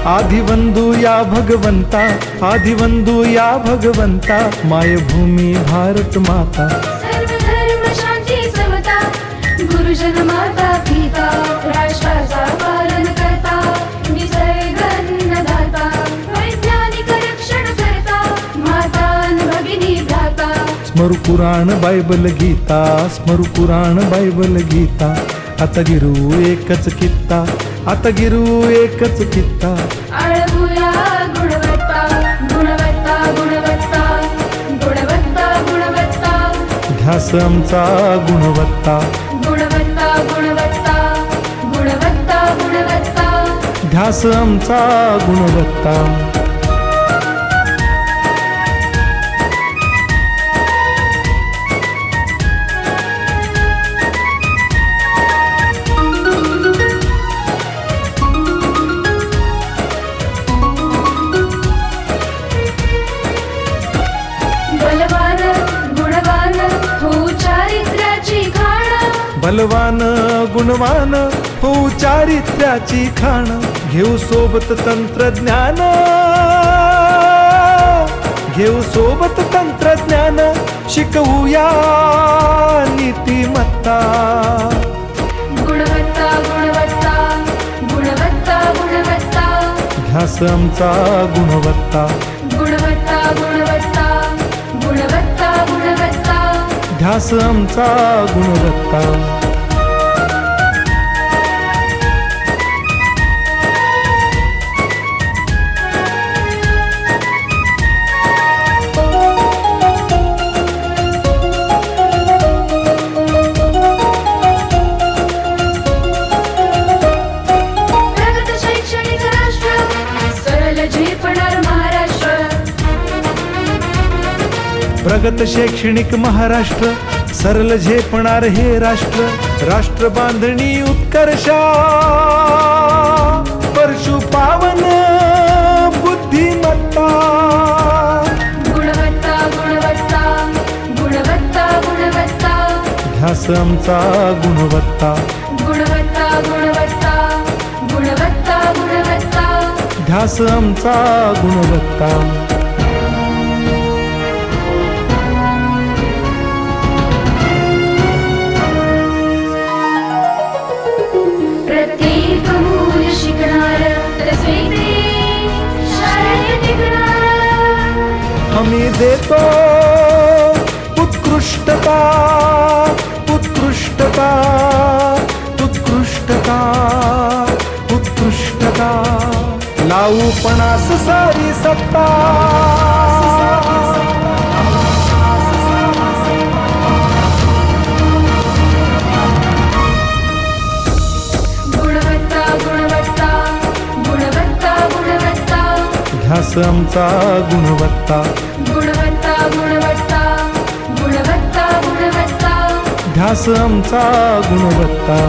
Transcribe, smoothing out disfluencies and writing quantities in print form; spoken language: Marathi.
आदिवंदू या भगवंता, आदिवंदू या भगवंता, मायभूमी भारत माता। सर्व धर्म शांती समता, गुरुजन माता पिता, राष्ट्राचा पालन करता, निसर्ग अन्नदाता, वैज्ञानिक रक्षण करता, माता भगिनी भ्राता। स्मरू पुराण बायबल गीता, स्मरू पुराण बायबल गीता, आता गिरू एकच कित्ता, आता गिरू एकच कित्ता। आळवूया गुणवत्ता, गुणवत्ता, गुणवत्ता, गुणवत्ता, गुणवत्ता, ध्यास आमचा गुणवत्ता, गुणवत्ता, गुणवत्ता, गुणवत्ता, गुणवत्ता, ध्यास आमचा गुणवत्ता। बलवान गुणवान हो चारित्र्याची खाण, बलवान गुणवान हो चारित्र्याची खाण, घेऊ सोबत तंत्रज्ञान, घेऊ सोबत तंत्रज्ञान, शिकवूया नीतिमत्ता। गुणवत्ता, गुणवत्ता, गुणवत्ता, गुणवत्ता, ध्यास आमचा गुणवत्ता, गुणवत्ता, गुणवत्ता, गुणवत्ता, गुणवत्ता, ध्यास आमचा गुणवत्ता। प्रगत शैक्षणिक राष्ट्र, सरळ झेपणार महाराष्ट्र। प्रगत शैक्षणिक महाराष्ट्र, सरल झेपणार हे राष्ट्र, राष्ट्र बांधणी उत्कर्षा, परशु पावन बुद्धिमत्ता। गुणवत्ता, गुणवत्ता, गुणवत्ता, गुणवत्ता, ध्यास आमचा गुणवत्ता, गुणवत्ता, गुणवत्ता, गुणवत्ता, गुणवत्ता, ध्यास आमचा गुणवत्ता। प्रत्येक मूल शिकणार, तसे शाळेत टिकणार। हमी देतो उत्कृष्टता, उत्कृष्टता, उत्कृष्टता, उत्कृष्टता, लावू पणास सारी सत्ता। गुणवत्ता, गुणवत्ता, गुणवत्ता, गुणवत्ता, ध्यास आमचा गुणवत्ता, गुणवत्ता, गुणवत्ता, गुणवत्ता, गुणवत्ता, ध्यास आमचा गुणवत्ता।